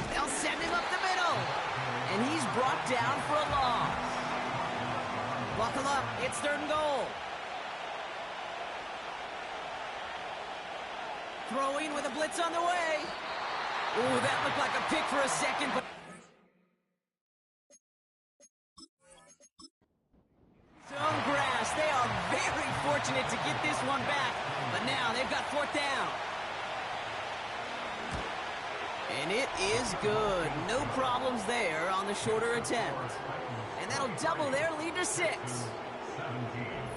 They'll send him up the middle. And he's brought down for a loss. Buckle up, it's 3rd and goal. Throwing with a blitz on the way. Ooh, that looked like a pick for a second, but zone grass. They are very fortunate to get this one back, but now they've got 4th down. And it is good. No problems there on the shorter attempt. And that'll double their lead to 6.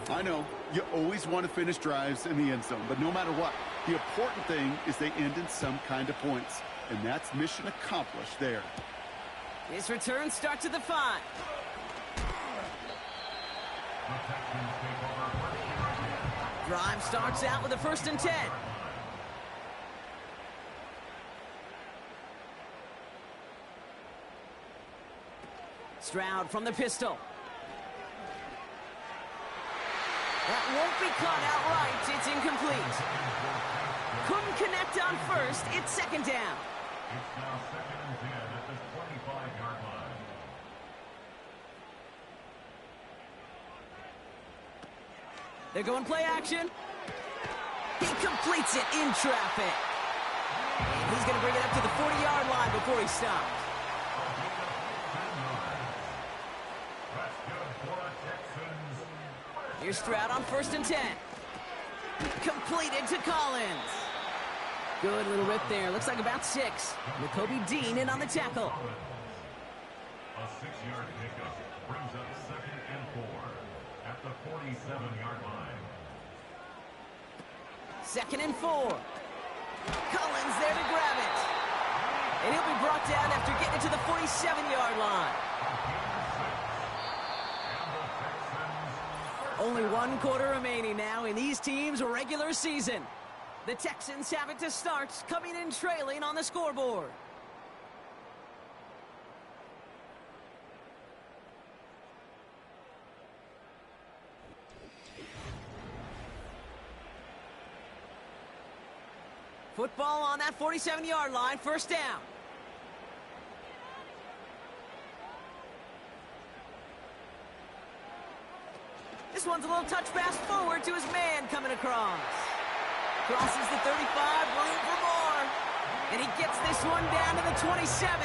I know, you always want to finish drives in the end zone, but no matter what, the important thing is they end in some kind of points. And that's mission accomplished there. This return starts at the 5. Drive starts out with a 1st and 10. Stroud from the pistol. That won't be caught outright. It's incomplete. Couldn't connect on 1st. It's 2nd down. It's now 2nd and 10 at the 25-yard line. They're going play action. He completes it in traffic. And he's going to bring it up to the 40-yard line before he stops. Here's Stroud on 1st and 10. Completed to Collins. Good little rip there. Looks like about 6. N'Kobe Dean in on the tackle. A 6-yard pickup brings up 2nd and 4 at the 47-yard line. 2nd and 4. Collins there to grab it. And he'll be brought down after getting it to the 47-yard line. Only 1 quarter remaining now in these teams' regular season. The Texans have it to start, coming in trailing on the scoreboard. Football on that 47-yard line, 1st down. This one's a little touch pass forward to his man coming across. Crosses the 35, room for more. And he gets this one down to the 27.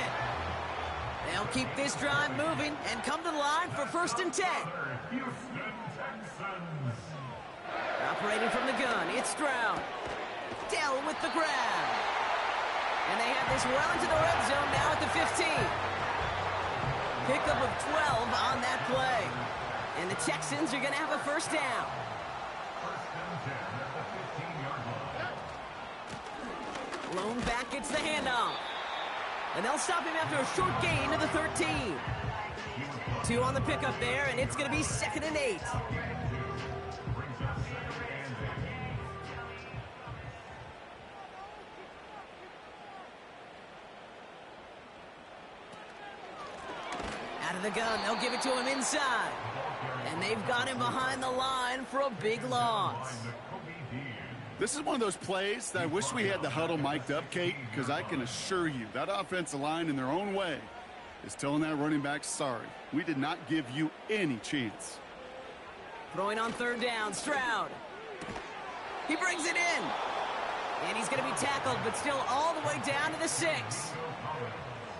They'll keep this drive moving and come to the line for 1st and 10. Houston Texans. Operating from the gun, it's Stroud. Dell with the grab. And they have this well into the red zone now at the 15. Pickup of 12 on that play. And the Texans are going to have a 1st down. 1st and 10 at the 15-yard line. Blown back, it's the handoff. And they'll stop him after a short gain to the 13. 2 on the pickup there, and it's going to be 2nd and 8. Brings up 2nd Out of the gun, they'll give it to him inside. And they've got him behind the line for a big loss. This is one of those plays that I wish we had the huddle mic'd up, Kate, because I can assure you that offensive line in their own way is telling that running back, sorry, we did not give you any chance. Throwing on third down, Stroud. He brings it in. And he's going to be tackled, but still all the way down to the 6.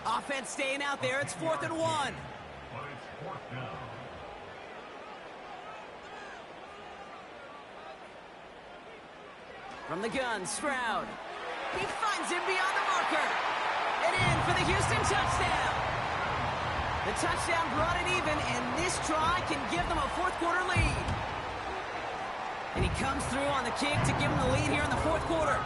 Offense staying out there. It's 4th and 1. From the gun, Stroud. He finds him beyond the marker. And in for the Houston touchdown. The touchdown brought it even, and this try can give them a fourth-quarter lead. And he comes through on the kick to give them the lead here in the fourth quarter.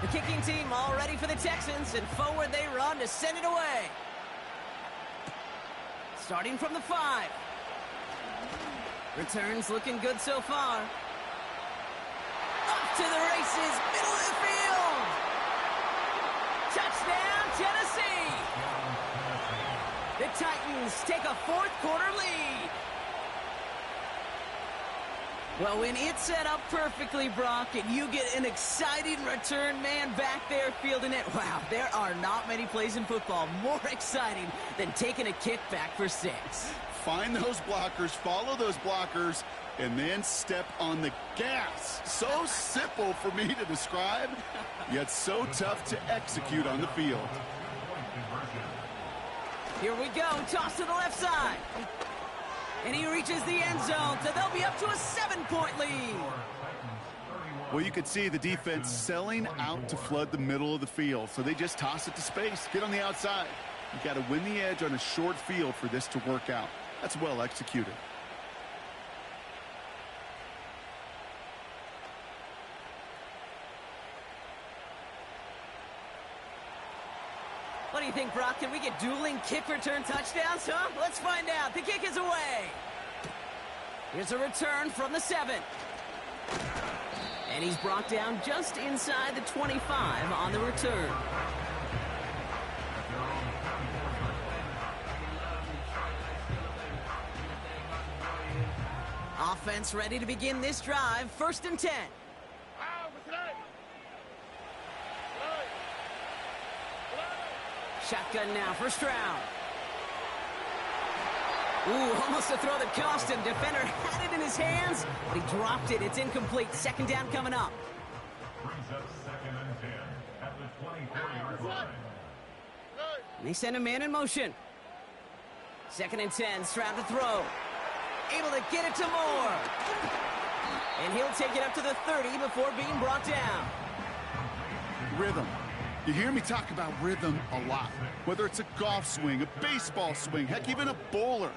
The kicking team all ready for the Texans, and forward they run to send it away. Starting from the 5. Returns looking good so far. Up to the races, middle of the field. Touchdown, Tennessee. The Titans take a fourth-quarter lead. Well, when it's set up perfectly, Brock, and you get an exciting return man back there fielding it, wow, there are not many plays in football more exciting than taking a kick back for 6. Find those blockers, follow those blockers, and then step on the gas. So simple for me to describe, yet so tough to execute on the field. Here we go, toss to the left side. And he reaches the end zone, so they'll be up to a 7-point lead. Well, you could see the defense selling out to flood the middle of the field, so they just toss it to space, get on the outside. You got to win the edge on a short field for this to work out. That's well executed. What do you think, Brock? Can we get dueling kick return touchdowns, huh? Let's find out. The kick is away. Here's a return from the 7. And he's brought down just inside the 25 on the return. Offense ready to begin this drive. 1st and 10. Shotgun now for Stroud. Ooh, almost a throw that cost him. Defender had it in his hands, but he dropped it. It's incomplete. 2nd down coming up. Brings up 2nd and 10 at the 24-yard line. They send a man in motion. 2nd and 10, Stroud to throw. Able to get it to Moore. And he'll take it up to the 30 before being brought down. Rhythm. You hear me talk about rhythm a lot. Whether it's a golf swing, a baseball swing, heck, even a bowler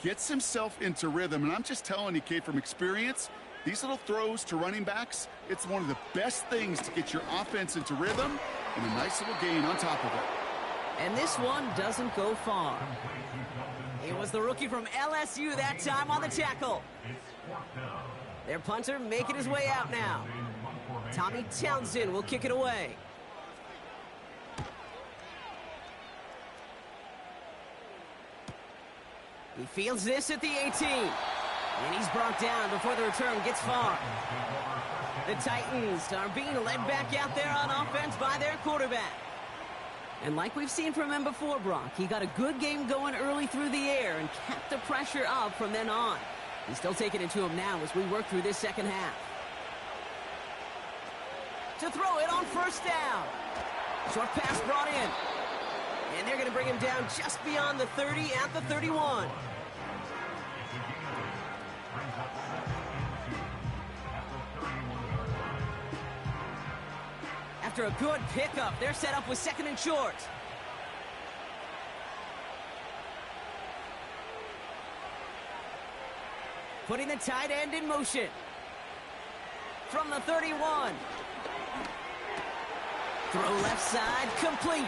gets himself into rhythm. And I'm just telling you, Kate, from experience, these little throws to running backs, it's one of the best things to get your offense into rhythm and a nice little gain on top of it. And this one doesn't go far. It was the rookie from LSU that time on the tackle. Their punter making his way out now. Tommy Townsend will kick it away. He fields this at the 18. And he's brought down before the return gets far. The Titans are being led back out there on offense by their quarterback. And like we've seen from him before, Brock, he got a good game going early through the air and kept the pressure up from then on. He's still taking it to him now as we work through this second half. To throw it on 1st down. Short pass brought in. And they're going to bring him down just beyond the 30 at the 31. After a good pickup, they're set up with 2nd and short. Putting the tight end in motion. From the 31. Throw left side, complete.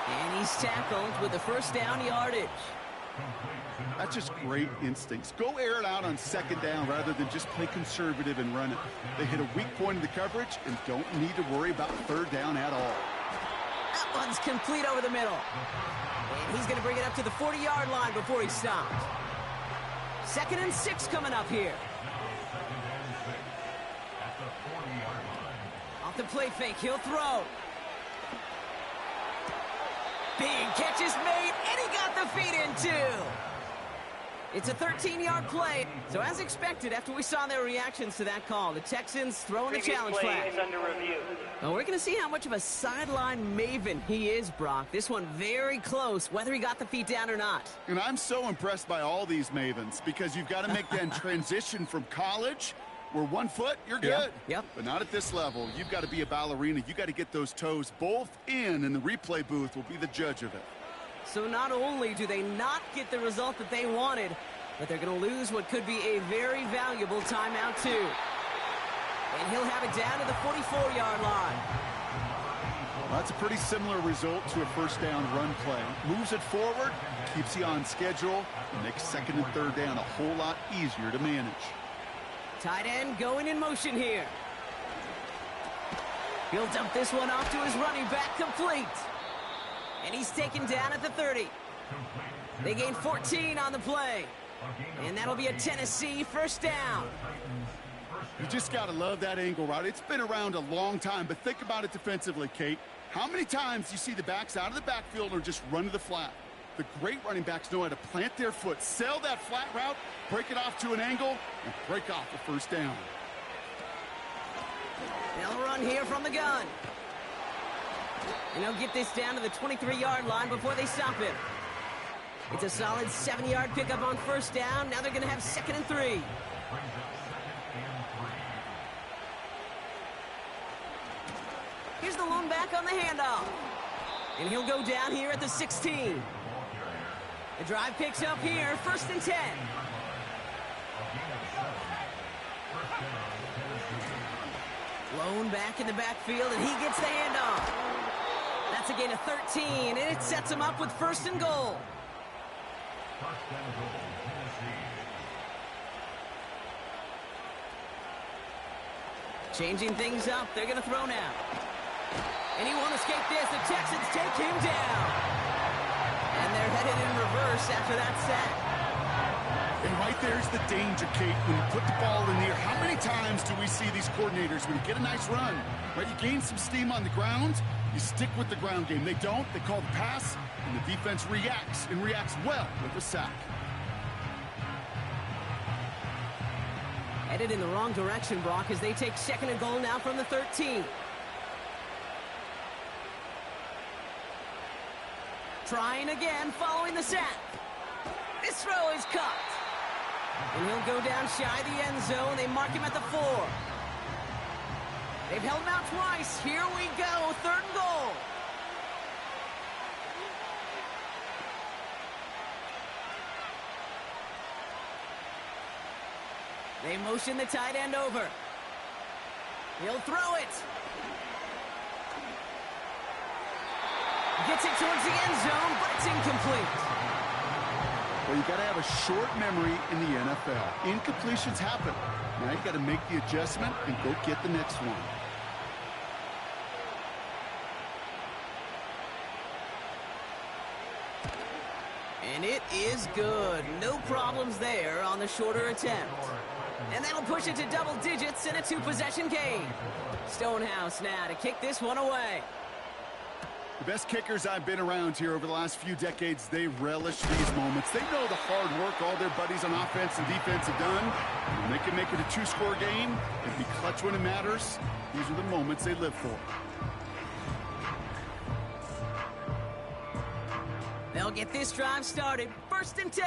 And he's tackled with the 1st down yardage. That's just great instincts. Go air it out on second down rather than just play conservative and run it. They hit a weak point in the coverage and don't need to worry about third down at all. That one's complete over the middle. And he's going to bring it up to the 40-yard line before he stops. 2nd and 6 coming up here. Off the play fake, he'll throw. Big catch is made, and he got the feet in too. It's a 13-yard play. So as expected, after we saw their reactions to that call, the Texans throwing a challenge flag. Is under review. Well, we're going to see how much of a sideline maven he is, Brock. This one very close, whether he got the feet down or not. And I'm so impressed by all these mavens because you've got to make that transition from college where 1 foot, you're good. Yep. But not at this level. You've got to be a ballerina. You've got to get those toes both in, and the replay booth will be the judge of it. So not only do they not get the result that they wanted, but they're going to lose what could be a very valuable timeout too. And he'll have it down to the 44-yard line. Well, that's a pretty similar result to a first down run play. Moves it forward, keeps you on schedule, and makes 2nd and 3rd down a whole lot easier to manage. Tight end going in motion here. He'll dump this one off to his running back, complete. And he's taken down at the 30. They gain 14 on the play. And that'll be a Tennessee first down. You just got to love that angle route. It's been around a long time, but think about it defensively, Kate. How many times do you see the backs out of the backfield or just run to the flat? The great running backs know how to plant their foot, sell that flat route, break it off to an angle, and break off the first down. They'll run here from the gun. And they'll get this down to the 23-yard line before they stop him. It's a solid 7-yard pickup on first down. Now they're going to have 2nd and 3. Here's the lone back on the handoff. And he'll go down here at the 16. The drive picks up here, 1st and 10. Lone back in the backfield, and he gets the handoff. That's a gain of 13, and it sets him up with 1st and goal. Changing things up, they're going to throw now. And he won't escape this. The Texans take him down. And they're headed in reverse after that sack. And right there's the danger, Kate. When you put the ball in the air, how many times do we see these coordinators, when you get a nice run, right, you gain some steam on the ground, you stick with the ground game. They don't. They call the pass, and the defense reacts, and reacts well with the sack. Headed in the wrong direction, Brock, as they take 2nd and goal now from the 13. Trying again, following the sack. This throw is cut. And he'll go down shy of the end zone. They mark him at the 4. They've held him out twice. Here we go, 3rd and goal. They motion the tight end over. He'll throw it. Gets it towards the end zone, but it's incomplete. Well, you got to have a short memory in the NFL. Incompletions happen. Now you got to make the adjustment and go get the next one. And it is good. No problems there on the shorter attempt. And that'll push it to double digits in a 2-possession game. Stonehouse now to kick this one away. The best kickers I've been around here over the last few decades, they relish these moments. They know the hard work all their buddies on offense and defense have done. When they can make it a 2-score game and be clutch when it matters, these are the moments they live for. They'll get this drive started. 1st and 10.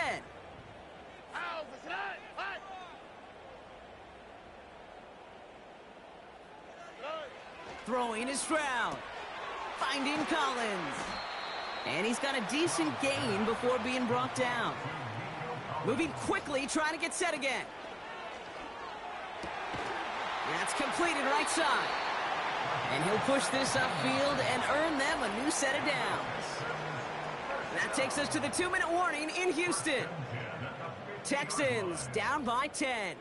Throwing is Stroud. Finding Collins. And he's got a decent gain before being brought down. Moving quickly, trying to get set again. That's completed right side. And he'll push this upfield and earn them a new set of downs. That takes us to the 2-minute warning in Houston. Texans down by 10.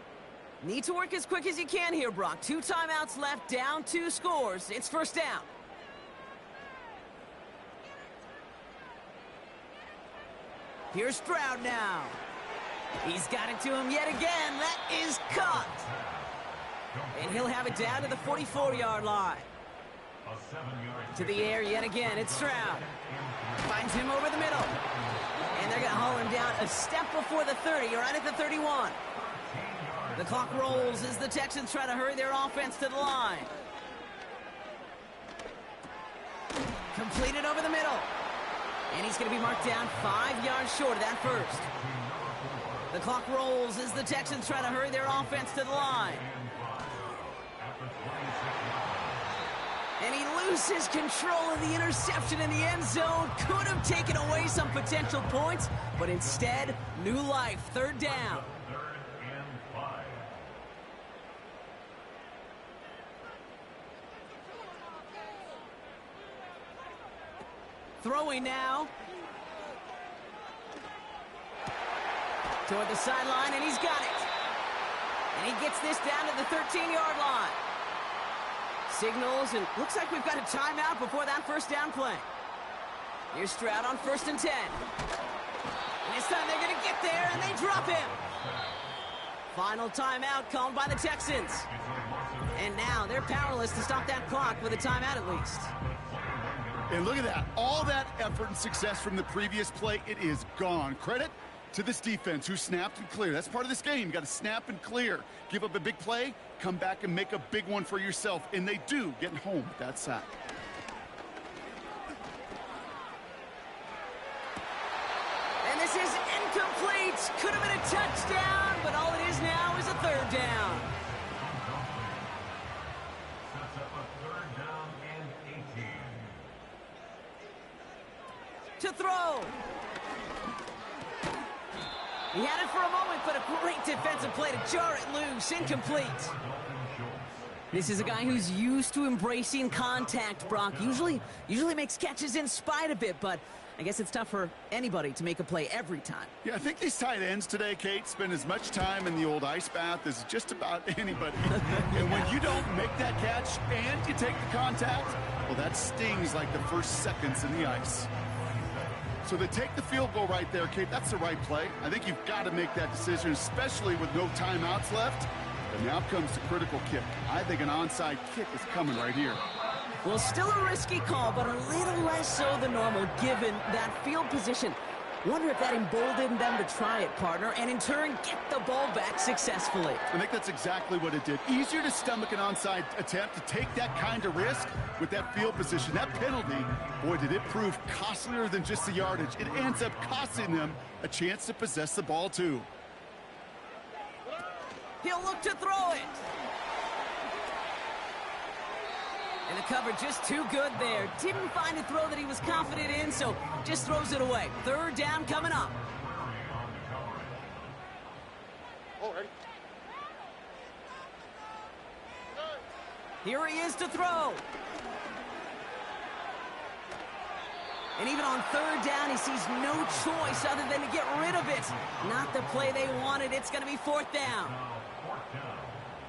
Need to work as quick as you can here, Brock. 2 timeouts left, down 2 scores. It's first down. Here's Stroud now. He's got it to him yet again. That is caught. And he'll have it down to the 44-yard line. To the air yet again. It's Stroud. Finds him over the middle. And they're going to haul him down a step before the 30, right at the 31. The clock rolls as the Texans try to hurry their offense to the line. Completed over the middle. And he's going to be marked down 5 yards short of that first. The clock rolls as the Texans try to hurry their offense to the line. And he loses control of the interception in the end zone. Could have taken away some potential points, but instead, new life, third down. Throwing now. Toward the sideline, and he's got it. And he gets this down to the 13-yard line. Signals, and looks like we've got a timeout before that first down play. Here's Stroud on 1st and 10. And this time they're going to get there, and they drop him. Final timeout called by the Texans. And now they're powerless to stop that clock with a timeout at least. And look at that. All that effort and success from the previous play, it is gone. Credit to this defense who snapped and cleared. That's part of this game. You got to snap and clear. Give up a big play, come back and make a big one for yourself. And they do, getting home with that sack. And this is incomplete. Could have been a touchdown, but all it is now is a third down. To throw. He had it for a moment, but a great defensive play to jar it loose. Incomplete. This is a guy who's used to embracing contact, Brock. Usually makes catches in spite of it, but I guess it's tough for anybody to make a play every time. Yeah, I think these tight ends today, Kate, spend as much time in the old ice bath as just about anybody. And when you don't make that catch and you take the contact, well, that stings like the first seconds in the ice. So they take the field goal right there, Kate. That's the right play. I think you've got to make that decision, especially with no timeouts left. And now comes the critical kick. I think an onside kick is coming right here. Well, still a risky call, but a little less so than normal given that field position. Wonder if that emboldened them to try it, partner, and in turn get the ball back successfully. I think that's exactly what it did. Easier to stomach an onside attempt, to take that kind of risk with that field position. That penalty, boy, did it prove costlier than just the yardage. It ends up costing them a chance to possess the ball, too. He'll look to throw it. And the cover just too good there. Didn't find a throw that he was confident in, so just throws it away. Third down coming up. Here he is to throw. And even on third down, he sees no choice other than to get rid of it. Not the play they wanted. It's going to be fourth down.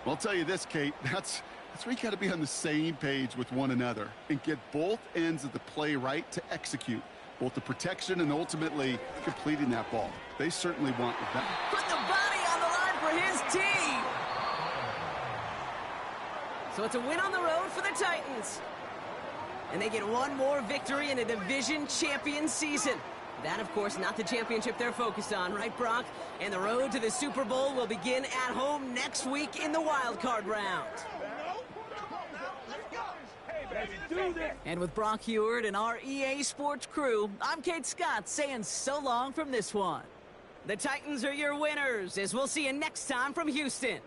Well, I'll tell you this, Kate. That's where you got to be on the same page with one another and get both ends of the play right to execute both the protection and ultimately completing that ball. They certainly want that. Put the body on the line for his team. So it's a win on the road for the Titans. And they get one more victory in a division champion season. That, of course, not the championship they're focused on, right, Brock? And the road to the Super Bowl will begin at home next week in the wild card round. And with Brock Heward and our EA Sports crew, I'm Kate Scott saying so long from this one. The Titans are your winners, as we'll see you next time from Houston.